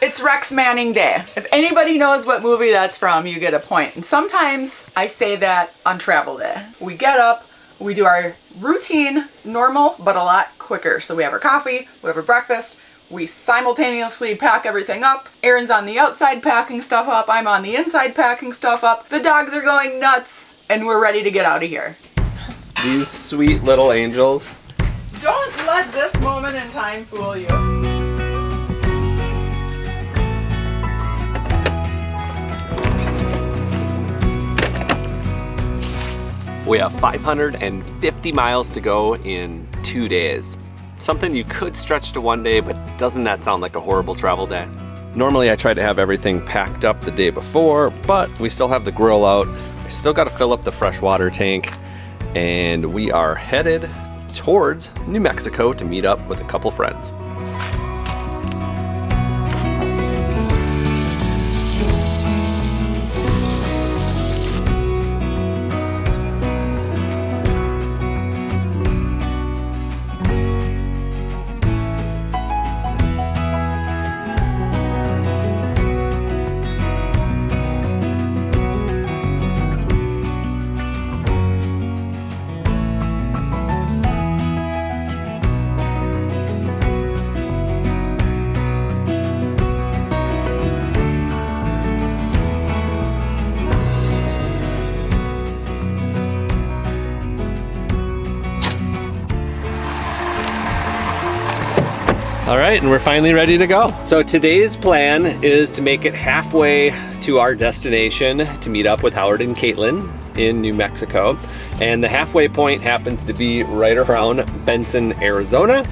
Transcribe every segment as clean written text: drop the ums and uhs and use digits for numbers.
It's Rex Manning Day. If anybody knows what movie that's from, you get a point. And sometimes I say that on travel day. We get up, we do our routine, normal, but a lot quicker. So we have our coffee, we have our breakfast, we simultaneously pack everything up. Erin's on the outside packing stuff up, I'm on the inside packing stuff up. The dogs are going nuts, and we're ready to get out of here. These sweet little angels. Don't let this moment in time fool you. We have 550 miles to go in 2 days. Something you could stretch to 1 day, but doesn't that sound like a horrible travel day? Normally I try to have everything packed up the day before, but we still have the grill out. I still got to fill up the fresh water tank, and we are headed towards New Mexico to meet up with a couple friends. All right, and we're finally ready to go. So today's plan is to make it halfway to our destination to meet up with Howard and Caitlin in New Mexico. And the halfway point happens to be right around Benson, Arizona.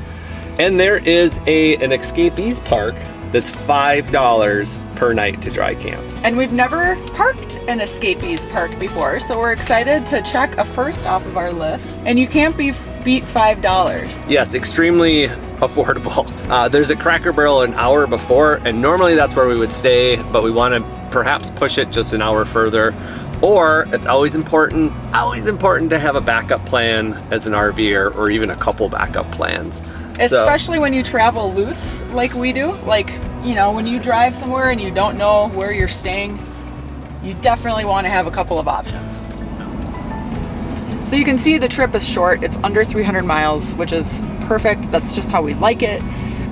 And there is an escapees park that's $5 per night to dry camp. And we've never parked an escapees park before, so we're excited to check a first off of our list. And you can't beat $5. Yes, extremely affordable. There's a Cracker Barrel an hour before, and normally that's where we would stay, but we want to perhaps push it just an hour further. Or it's always important to have a backup plan as an RVer, or even a couple backup plans. Especially when you travel loose like we do. Like, you know, when you drive somewhere and you don't know where you're staying, you definitely want to have a couple of options. So you can see the trip is short. It's under 300 miles, which is perfect. That's just how we like it.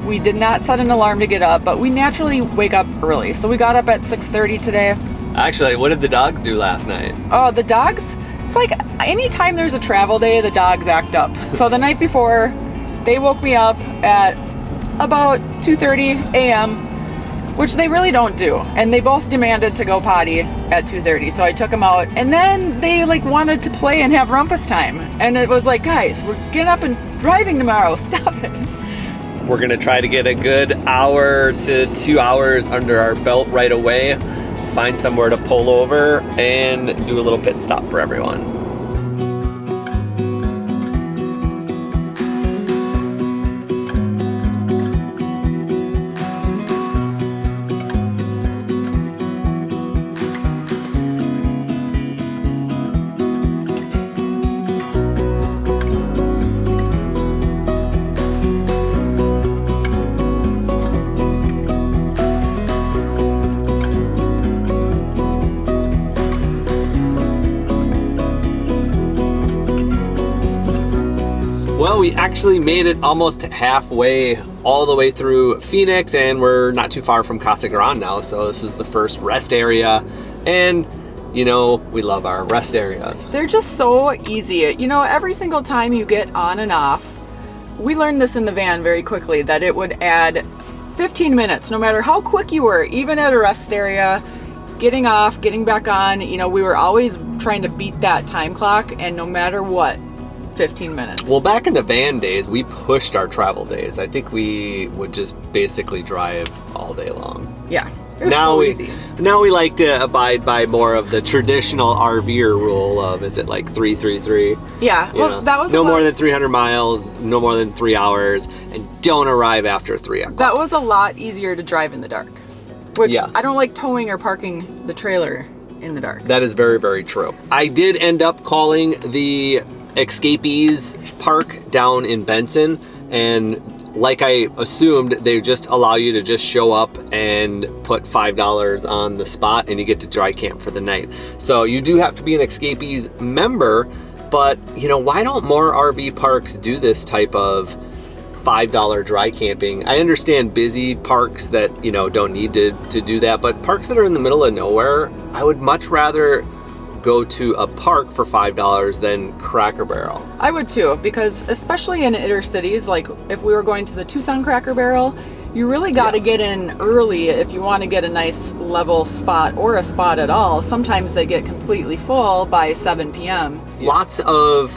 We did not set an alarm to get up, but we naturally wake up early. So we got up at 6:30 today. Actually, what did the dogs do last night? Oh, the dogs? It's like anytime there's a travel day, the dogs act up. So the night before, they woke me up at about 2:30 a.m., which they really don't do. And they both demanded to go potty at 2:30. So I took them out, and then they like wanted to play and have rumpus time. And it was like, guys, we're getting up and driving tomorrow. Stop it. We're gonna try to get a good hour to 2 hours under our belt right away, find somewhere to pull over, and do a little pit stop for everyone. Well, we actually made it almost halfway, all the way through Phoenix, and we're not too far from Casa Grande now, so this is the first rest area. And, you know, we love our rest areas. They're just so easy. You know, every single time you get on and off, we learned this in the van very quickly, that it would add 15 minutes, no matter how quick you were, even at a rest area, getting off, getting back on. You know, we were always trying to beat that time clock, and no matter what, 15 minutes. Well, back in the van days, we pushed our travel days. I think we would just basically drive all day long. Yeah. Now we like to abide by more of the traditional RVer rule of, is it like 3-3-3? Yeah, well, that was no more than 300 miles, no more than 3 hours, and don't arrive after 3 o'clock. That was a lot easier to drive in the dark, which I don't like towing or parking the trailer in the dark. That is very, very true. I did end up calling the Escapees Park down in Benson, and like I assumed, they just allow you to just show up and put $5 on the spot and you get to dry camp for the night. So you do have to be an Escapees member, but you know, why don't more RV parks do this type of $5 dry camping? I understand busy parks that, you know, don't need to do that, but parks that are in the middle of nowhere, I would much rather go to a park for $5 than Cracker Barrel. I would too, because especially in inner cities, like if we were going to the Tucson Cracker Barrel, you really got to get in early if you want to get a nice level spot or a spot at all. Sometimes they get completely full by 7 p.m. Lots of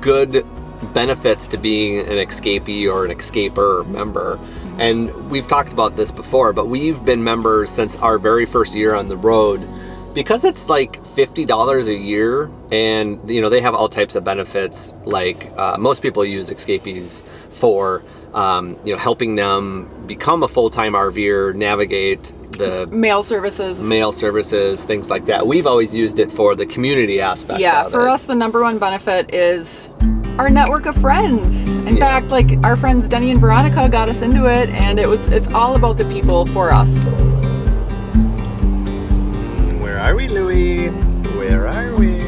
good benefits to being an escapee or an escaper member. And we've talked about this before, but we've been members since our very first year on the road. Because it's like $50 a year, and you know, they have all types of benefits. Like most people use Escapees for you know, helping them become a full-time RVer, navigate the mail services, things like that. We've always used it for the community aspect. Yeah, for us, the number one benefit is our network of friends. In fact, like our friends Denny and Veronica got us into it, and it's all about the people for us. Where are we, Louie? Where are we?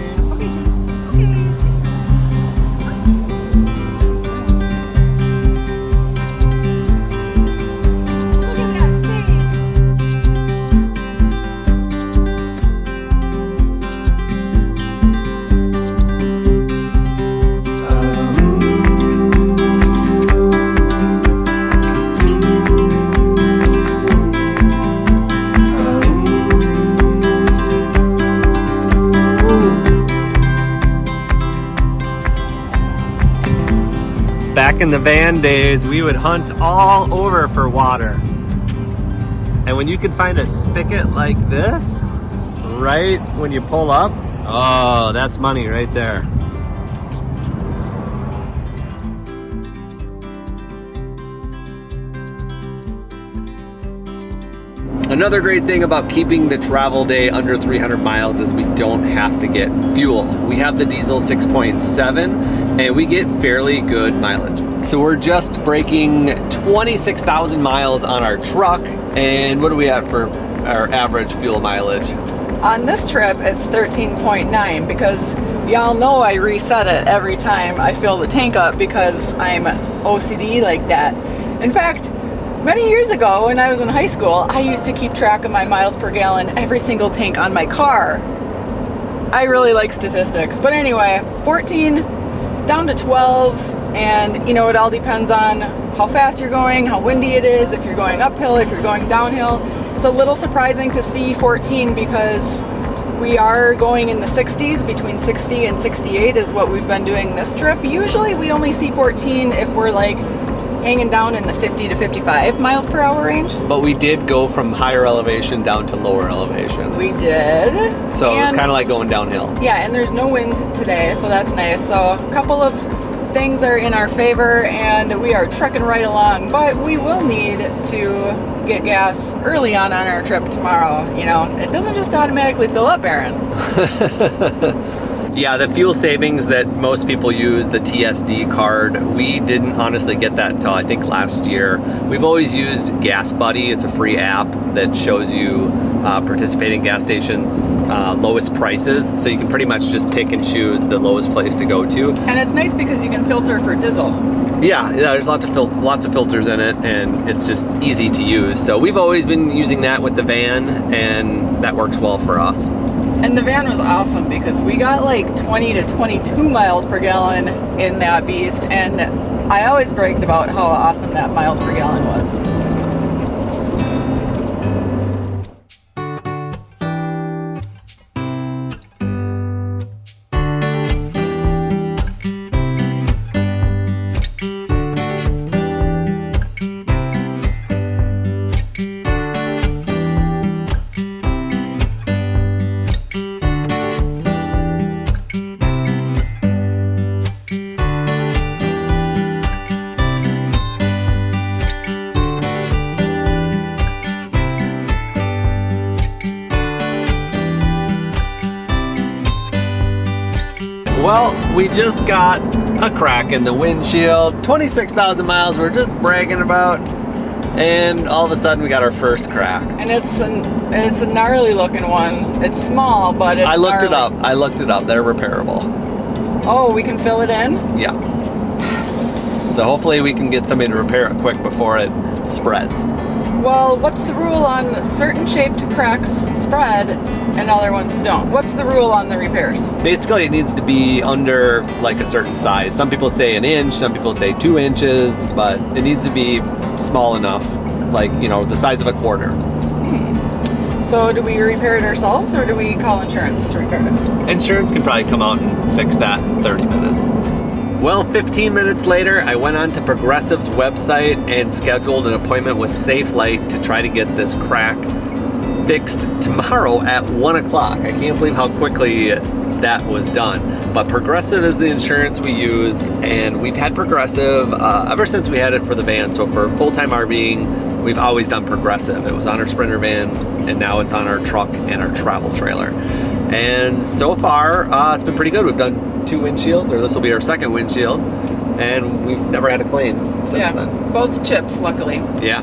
Back in the van days, we would hunt all over for water. And when you can find a spigot like this, right when you pull up, oh, that's money right there. Another great thing about keeping the travel day under 300 miles is we don't have to get fuel. We have the diesel 6.7 and we get fairly good mileage. So we're just breaking 26,000 miles on our truck. And what are we at for our average fuel mileage? On this trip, it's 13.9 because y'all know I reset it every time I fill the tank up because I'm OCD like that. In fact, many years ago when I was in high school, I used to keep track of my miles per gallon every single tank on my car. I really like statistics. But anyway, 14 down to 12, and you know, it all depends on how fast you're going, how windy it is, if you're going uphill, if you're going downhill. It's a little surprising to see 14 because we are going in the 60s, between 60 and 68 is what we've been doing this trip. Usually we only see 14 if we're like hanging down in the 50 to 55 miles per hour range. But we did go from higher elevation down to lower elevation. We did. So it was kind of like going downhill. Yeah, and there's no wind today, so that's nice. So a couple of things are in our favor and we are trekking right along, but we will need to get gas early on our trip tomorrow. You know, it doesn't just automatically fill up, Aaron. Yeah, the fuel savings that most people use, the TSD card, we didn't honestly get that until I think last year. We've always used Gas Buddy. It's a free app that shows you participating gas stations, lowest prices. So you can pretty much just pick and choose the lowest place to go to. And it's nice because you can filter for diesel. Yeah, there's lots of filters in it, and it's just easy to use. So we've always been using that with the van, and that works well for us. And the van was awesome because we got like 20 to 22 miles per gallon in that beast, and I always bragged about how awesome that miles per gallon was. Well, we just got a crack in the windshield. 26,000 miles we're just bragging about. And all of a sudden we got our first crack. And it's a gnarly looking one. It's small, but it's I looked it gnarly. up. I looked it up. They're repairable. Oh, we can fill it in? Yeah. So hopefully we can get somebody to repair it quick before it spreads. Well, what's the rule on certain shaped cracks spread and other ones don't? What's the rule on the repairs? Basically, it needs to be under like a certain size. Some people say an inch, some people say 2 inches, but it needs to be small enough, like, you know, the size of a quarter. So do we repair it ourselves or do we call insurance to repair it? Insurance can probably come out and fix that in 30 minutes. Well, 15 minutes later, I went on to Progressive's website and scheduled an appointment with Safe Light to try to get this crack fixed tomorrow at 1 o'clock. I can't believe how quickly that was done. But Progressive is the insurance we use, and we've had Progressive ever since we had it for the van. So for full-time RVing, we've always done Progressive. It was on our Sprinter van, and now it's on our truck and our travel trailer. And so far, it's been pretty good. We've done 2 windshields, or this will be our second windshield, and we've never had a claim since then. Both chips, luckily. Yeah.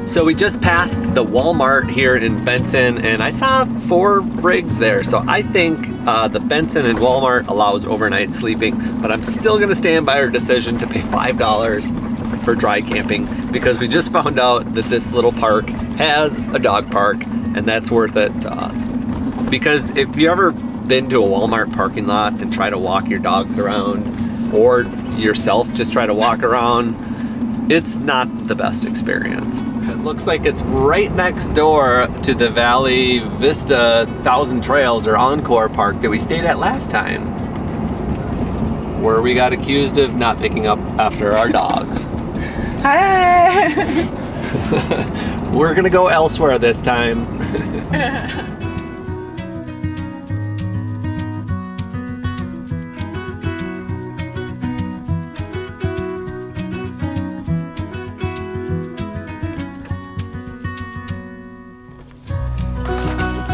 So we just passed the Walmart here in Benson, and I saw 4 rigs there. So I think the Benson and Walmart allows overnight sleeping, but I'm still gonna stand by our decision to pay $5 for dry camping, because we just found out that this little park has a dog park, and that's worth it to us. Because if you ever been to a Walmart parking lot and try to walk your dogs around, or yourself just try to walk around, it's not the best experience. It looks like it's right next door to the Valley Vista Thousand Trails or Encore Park that we stayed at last time, where we got accused of not picking up after our dogs. Hey! We're gonna go elsewhere this time.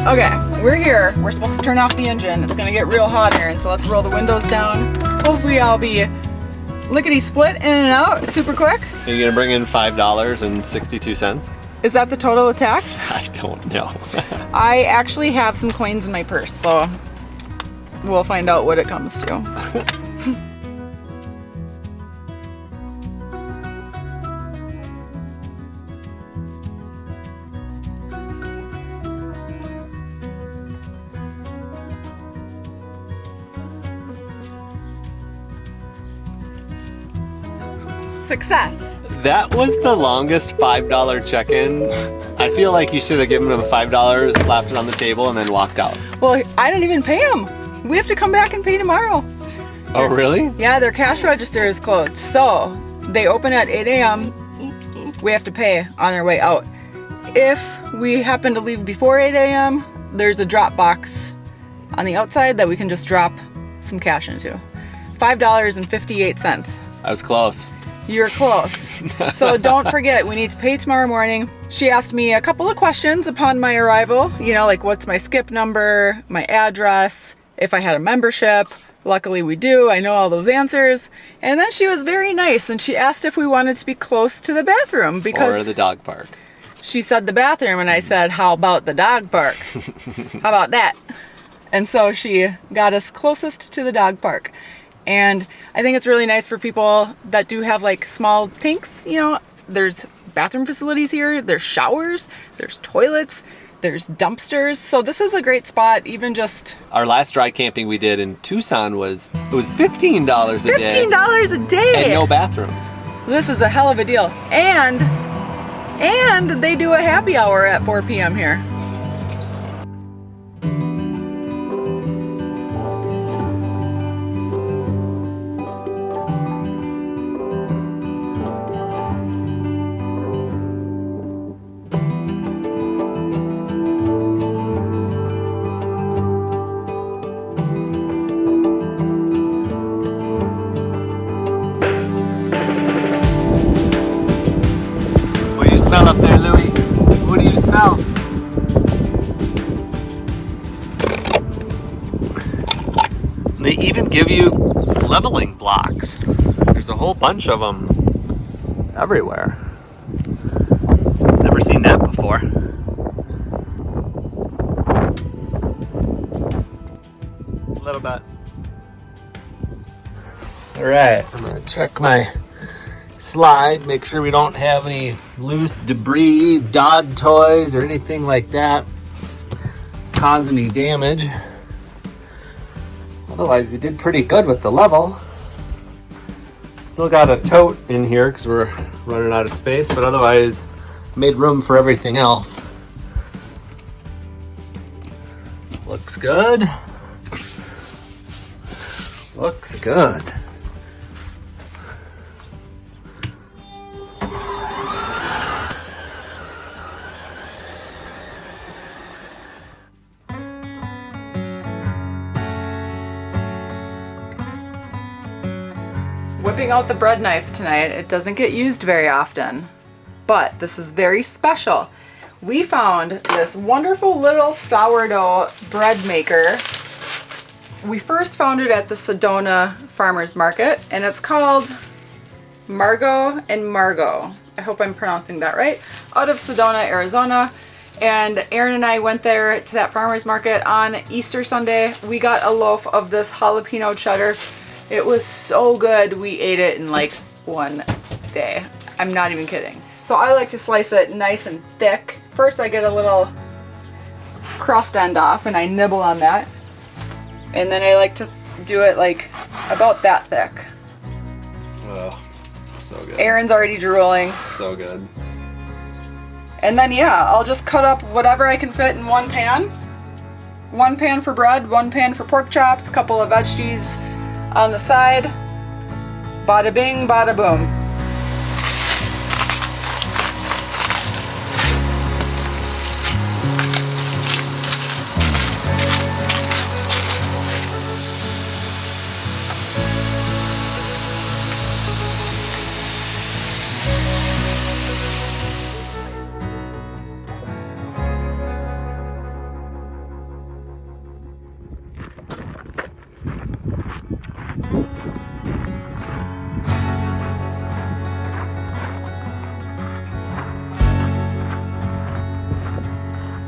Okay, we're here. We're supposed to turn off the engine. It's gonna get real hot here, and so let's roll the windows down. Hopefully I'll be lickety-split in and out super quick. Are you gonna bring in $5.62? Is that the total of tax? I don't know. I actually have some coins in my purse, so we'll find out what it comes to. Success. That was the longest $5 check-in. I feel like you should have given him $5, slapped it on the table, and then walked out. Well, I didn't even pay them. We have to come back and pay tomorrow. Oh, really? Yeah, their cash register is closed. So they open at 8 a.m. We have to pay on our way out. If we happen to leave before 8 a.m., there's a drop box on the outside that we can just drop some cash into. $5.58. I was close. You're close. So don't forget, we need to pay tomorrow morning. She asked me a couple of questions upon my arrival. You know, like what's my skip number, my address, if I had a membership. Luckily we do. I know all those answers. And then she was very nice and she asked if we wanted to be close to the bathroom because... Or the dog park. She said the bathroom and I said, how about the dog park? How about that? And so she got us closest to the dog park. And I think it's really nice for people that do have like small tanks, you know, there's bathroom facilities here, there's showers, there's toilets, there's dumpsters. So this is a great spot, even just... Our last dry camping we did in Tucson was $15 a day. $15 a day! And no bathrooms. This is a hell of a deal. And they do a happy hour at 4 p.m. here. even give you leveling blocks. There's a whole bunch of them everywhere. Never seen that before. A little bit. All right, I'm gonna check my slide, make sure we don't have any loose debris, dog toys, or anything like that cause any damage. Otherwise, we did pretty good with the level. Still got a tote in here because we're running out of space, but otherwise made room for everything else. Looks good. Looks good. Whipping out the bread knife tonight. It doesn't get used very often, but this is very special. We found this wonderful little sourdough bread maker. We first found it at the Sedona Farmers Market, and it's called Margot and Margot. I hope I'm pronouncing that right. Out of Sedona, Arizona. And Aaron and I went there to that farmers market on Easter Sunday. We got a loaf of this jalapeno cheddar. It was so good. We ate it in like one day. I'm not even kidding. So I like to slice it nice and thick. First I get a little crust end off and I nibble on that. And then I like to do it like about that thick. Oh, so good. Aaron's already drooling. So good. And then yeah, I'll just cut up whatever I can fit in one pan. One pan for bread, one pan for pork chops, a couple of veggies on the side. Bada bing, bada boom.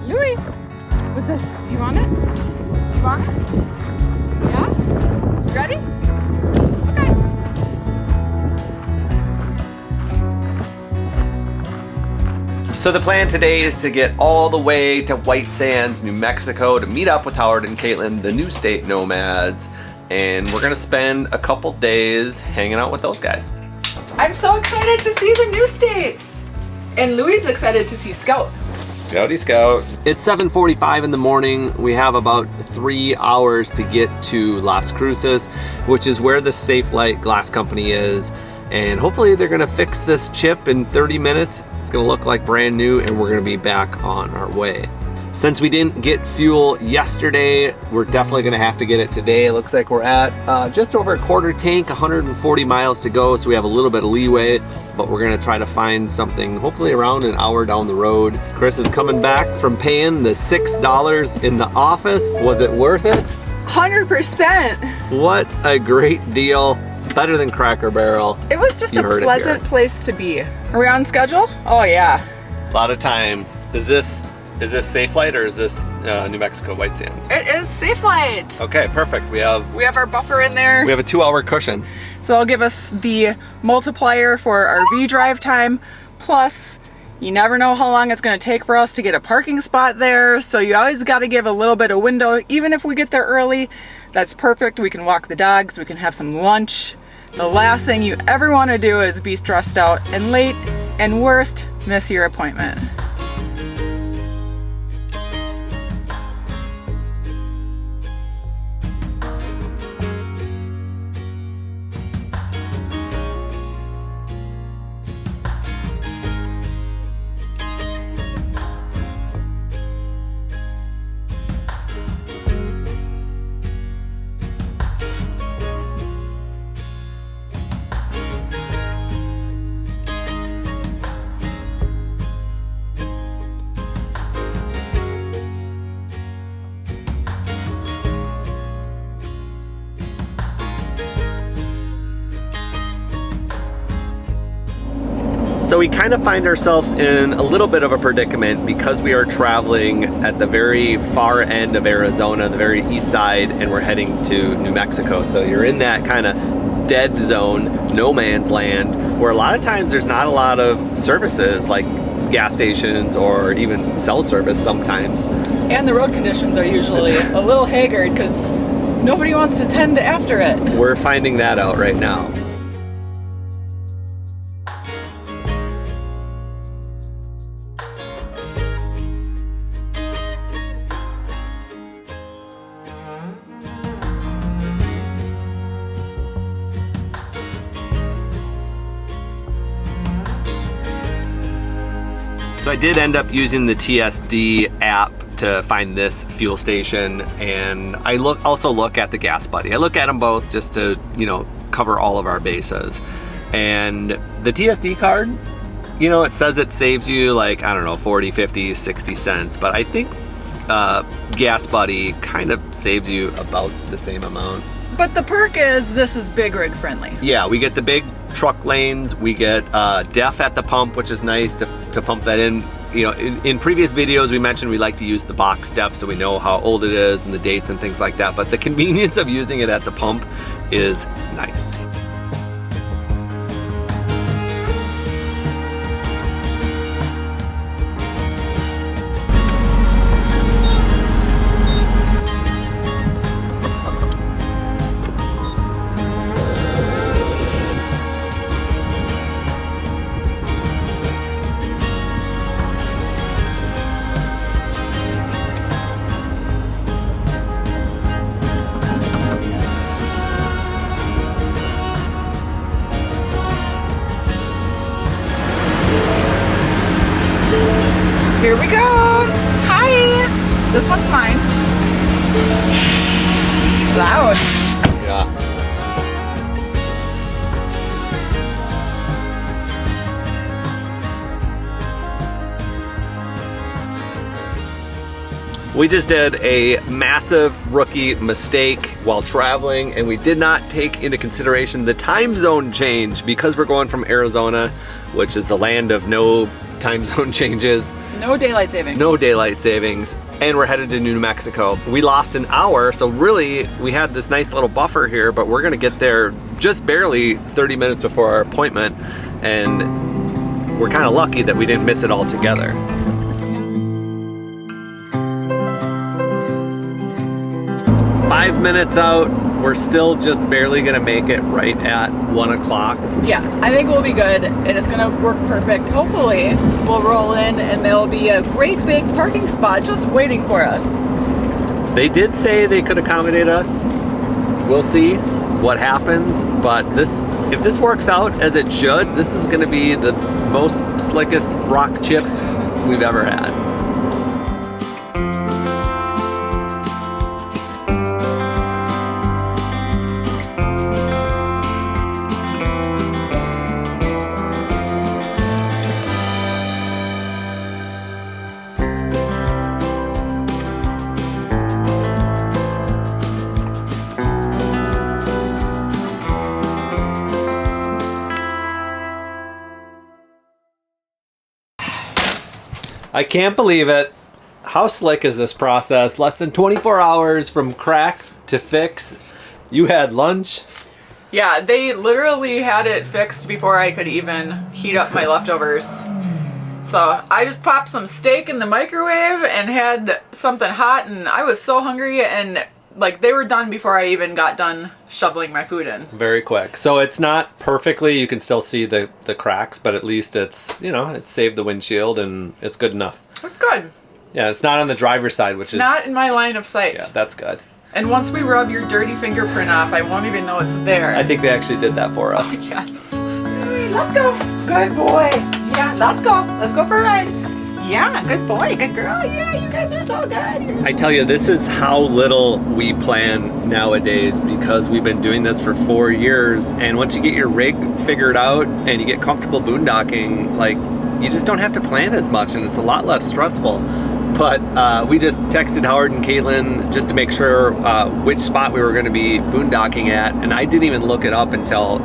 Louis, what's this? You want it? Do you want it? Yeah? You ready? Okay. So the plan today is to get all the way to White Sands, New Mexico to meet up with Howard and Caitlin, the New State Nomads, and we're gonna spend a couple days hanging out with those guys. I'm so excited to see the new states. And Louis is excited to see Scout. Scouty Scout. It's 7:45 in the morning. We have about 3 hours to get to Las Cruces, which is where the Safe Light Glass Company is. And hopefully they're gonna fix this chip in 30 minutes. It's gonna look like brand new and we're gonna be back on our way. Since we didn't get fuel yesterday, we're definitely gonna have to get it today. It looks like we're at just over a quarter tank, 140 miles to go, so we have a little bit of leeway, but we're gonna try to find something hopefully around an hour down the road. Chris is coming back from paying the $6 in the office. Was it worth it? 100%. What a great deal. Better than Cracker Barrel. It was just a pleasant place to be. Are we on schedule? Oh yeah. A lot of time. Is this Safe Light or is this New Mexico White Sands? It is Safe Light. Okay, perfect. We have our buffer in there. a 2-hour cushion. So it'll give us the multiplier for our RV drive time. Plus, you never know how long it's gonna take for us to get a parking spot there. So you always gotta give a little bit of window. Even if we get there early, that's perfect. We can walk the dogs, we can have some lunch. The last thing you ever wanna do is be stressed out and late, and worst, miss your appointment. So we kind of find ourselves in a little bit of a predicament because we are traveling at the very far end of Arizona, the very east side, and we're heading to New Mexico. So you're in that kind of dead zone, no man's land, where a lot of times there's not a lot of services like gas stations or even cell service sometimes. And the road conditions are usually a little haggard because nobody wants to tend after it. We're finding that out right now. So I did end up using the TSD app to find this fuel station, and I also look at the Gas Buddy. I look at them both just to, you know, cover all of our bases. And the TSD card, you know, it says it saves you like, I don't know, 40, 50, 60 cents, but I think Gas Buddy kind of saves you about the same amount. But the perk is this is big rig friendly. Yeah, we get the big truck lanes, we get DEF at the pump, which is nice to pump that in. You know, in previous videos we mentioned we like to use the box DEF so we know how old it is and the dates and things like that, but the convenience of using it at the pump is nice. Here we go. Hi. This one's mine. Loud. Yeah. We just did a massive rookie mistake while traveling, and we did not take into consideration the time zone change because we're going from Arizona, which is the land of no time zone changes. No daylight savings. No daylight savings. And we're headed to New Mexico. We lost an hour, so really we had this nice little buffer here, but we're gonna get there just barely 30 minutes before our appointment, and we're kind of lucky that we didn't miss it all together. Five minutes out, we're still just barely gonna make it right at 1 o'clock. Yeah, I think we'll be good, and it's gonna work perfect. Hopefully, we'll roll in and there'll be a great big parking spot just waiting for us. They did say they could accommodate us. We'll see what happens, but if this works out as it should, this is gonna be the most slickest rock chip we've ever had. I can't believe it. How slick is this process? Less than 24 hours from crack to fix. You had lunch. Yeah, they literally had it fixed before I could even heat up my leftovers. So I just popped some steak in the microwave and had something hot, and I was so hungry, and like they were done before I even got done shoveling my food in. Very quick. So it's not perfectly, you can still see the cracks, but at least it's, you know, it saved the windshield and it's good enough. It's good. Yeah, it's not on the driver's side, which is not in my line of sight. Yeah, that's good. And once we rub your dirty fingerprint off, I won't even know it's there. I think they actually did that for us. Oh, yes. Let's go. Good boy. Yeah, let's go. Let's go for a ride. Yeah, good boy, good girl. Yeah, you guys are so good. I tell you, this is how little we plan nowadays because we've been doing this for 4 years, and once you get your rig figured out and you get comfortable boondocking, like, you just don't have to plan as much and it's a lot less stressful. But we just texted Howard and Caitlin just to make sure which spot we were going to be boondocking at, and I didn't even look it up until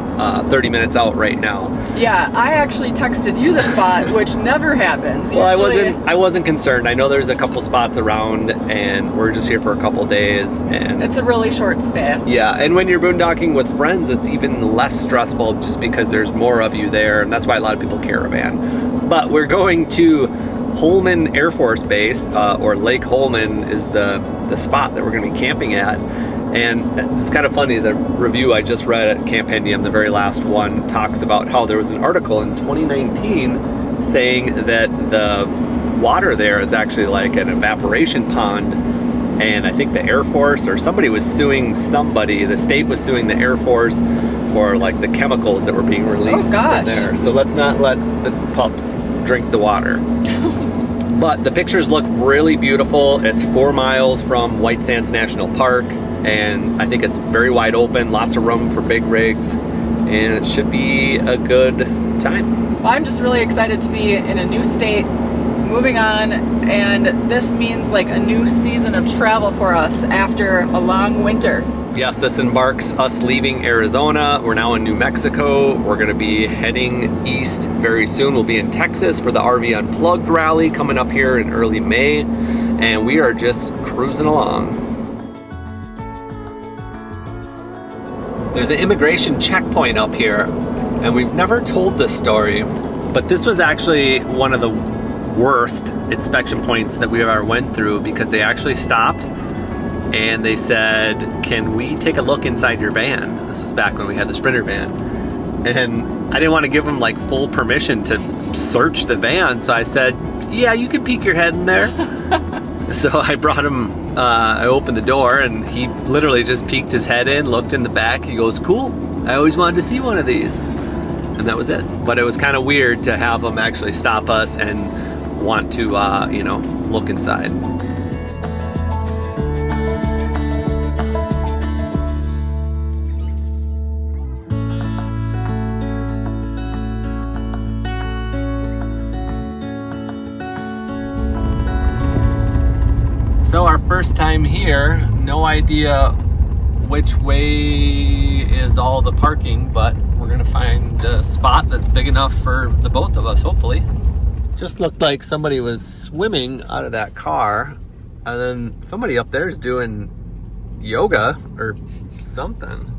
30 minutes out right now. Yeah, I actually texted you the spot, which never happens. Well, Usually... I wasn't concerned. I know there's a couple spots around, and we're just here for a couple days, and it's a really short stay. Yeah, and when you're boondocking with friends, it's even less stressful just because there's more of you there, and that's why a lot of people caravan. But we're going to Holman Air Force Base, or Lake Holman is the spot that we're going to be camping at. And it's kind of funny, the review I just read at Campendium, the very last one, talks about how there was an article in 2019 saying that the water there is actually like an evaporation pond. And I think the Air Force or somebody was suing somebody, the state was suing the Air Force for like the chemicals that were being released from there. So let's not let the pups drink the water. But the pictures look really beautiful. It's 4 miles from White Sands National Park, and I think it's very wide open, lots of room for big rigs, and it should be a good time. Well, I'm just really excited to be in a new state, moving on, and this means like a new season of travel for us after a long winter. Yes, this embarks us leaving Arizona. We're now in New Mexico. We're going to be heading east very soon. We'll be in Texas for the RV Unplugged rally coming up here in early May, and we are just cruising along. There's an immigration checkpoint up here, and we've never told this story, but this was actually one of the worst inspection points that we ever went through, because they actually stopped and they said, can we take a look inside your van? This is back when we had the Sprinter van. And I didn't want to give them like full permission to search the van, so I said, yeah, you can peek your head in there. So I brought him, I opened the door, and he literally just peeked his head in, looked in the back. He goes, cool, I always wanted to see one of these. And that was it. But it was kind of weird to have them actually stop us and want to, you know, look inside. So our first time here, no idea which way is all the parking, but we're gonna find a spot that's big enough for the both of us, hopefully. Just looked like somebody was swimming out of that car, and then somebody up there is doing yoga or something.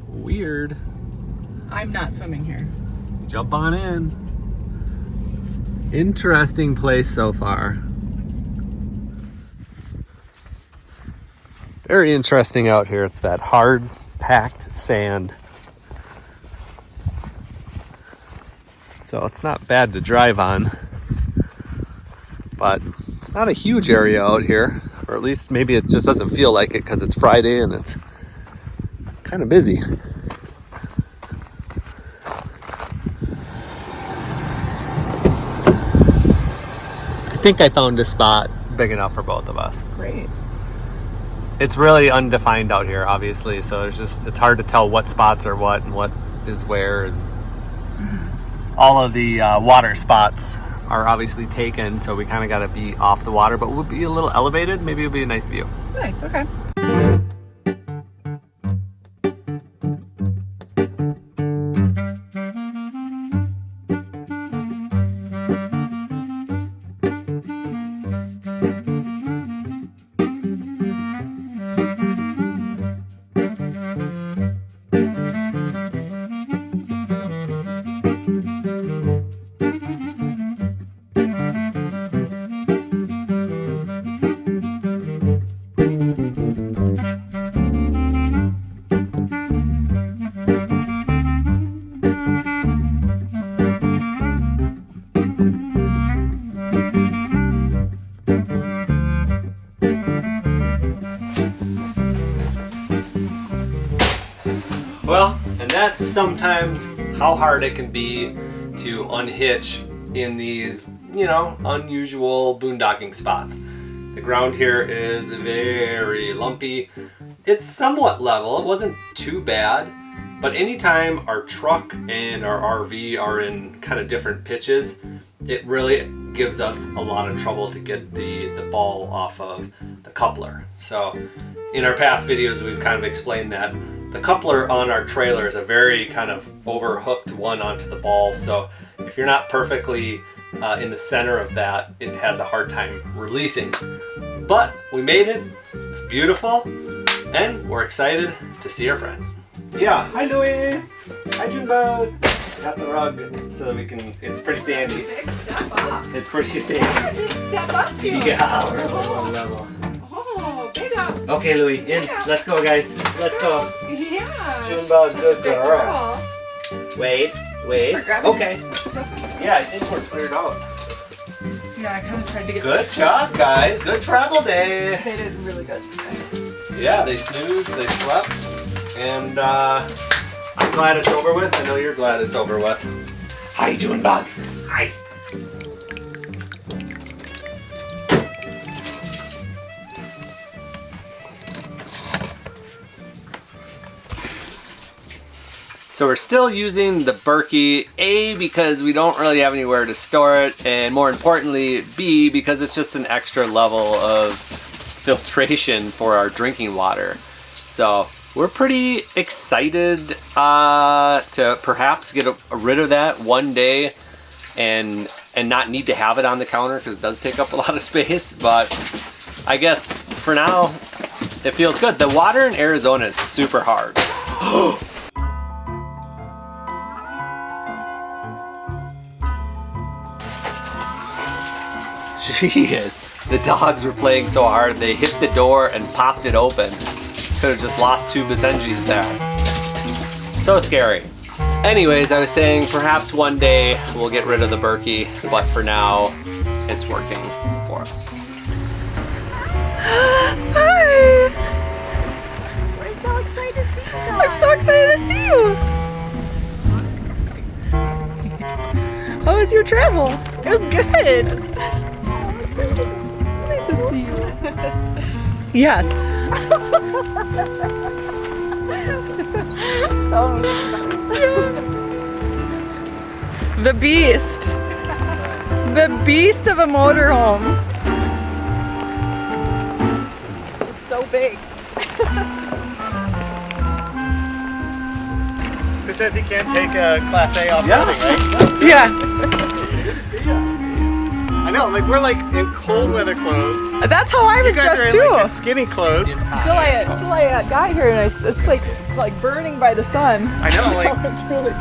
Weird. I'm not swimming here. Jump on in. Interesting place so far. Very interesting out here. It's that hard packed sand. So it's not bad to drive on, but it's not a huge area out here, or at least maybe it just doesn't feel like it because it's Friday and it's kind of busy. I think I found a spot big enough for both of us. Great. It's really undefined out here, obviously, so it's hard to tell what spots are what and what is where. And all of the water spots are obviously taken, so we kind of got to be off the water, but we'll be a little elevated. Maybe it'll be a nice view. Nice, okay. Well, and that's sometimes how hard it can be to unhitch in these, you know, unusual boondocking spots. The ground here is very lumpy. It's somewhat level. It wasn't too bad, but anytime our truck and our RV are in kind of different pitches, it really gives us a lot of trouble to get the ball off of the coupler. So in our past videos we've kind of explained that the coupler on our trailer is a very kind of overhooked one onto the ball, so if you're not perfectly in the center of that, it has a hard time releasing. But we made it, it's beautiful, and we're excited to see our friends. Yeah, hi Louie! Hi Junebug! Got the rug so that we can, it's pretty sandy. Big step up. It's pretty sandy. Big step up here. Yeah, we're a little level. Oh, big up. Okay Louie, in. Yeah. Let's go guys. Let's go. Yeah. Junebug, good Big girl. Wait. Okay. Stuff. Yeah, I think we're cleared out. Yeah, I kind of tried to get. Good job, guys. Good travel day. They did really good. Yeah, they snoozed, they slept, and I'm glad it's over with. I know you're glad it's over with. How you doing, Bug? Hi. So we're still using the Berkey, A, because we don't really have anywhere to store it, and more importantly, B, because it's just an extra level of filtration for our drinking water. So we're pretty excited to perhaps get rid of that one day and not need to have it on the counter, because it does take up a lot of space. But I guess for now, it feels good. The water in Arizona is super hard. Jeez, the dogs were playing so hard they hit the door and popped it open. Could have just lost 2 Basenjis there. So scary. Anyways, I was saying perhaps one day we'll get rid of the Berkey, but for now, it's working for us. Hi! We're so excited to see you guys. I'm so excited to see you! How was your travel? It was good! Nice to see you. Yes. The beast. The beast of a motorhome. It's so big. Who says he can't take a Class A off-roading, right? Yeah. Good to see ya. I know, like we're like in cold weather clothes. That's how I was You guys are dressed in too. like skinny clothes. Until I got here and it's like burning by the sun. I know, like It's really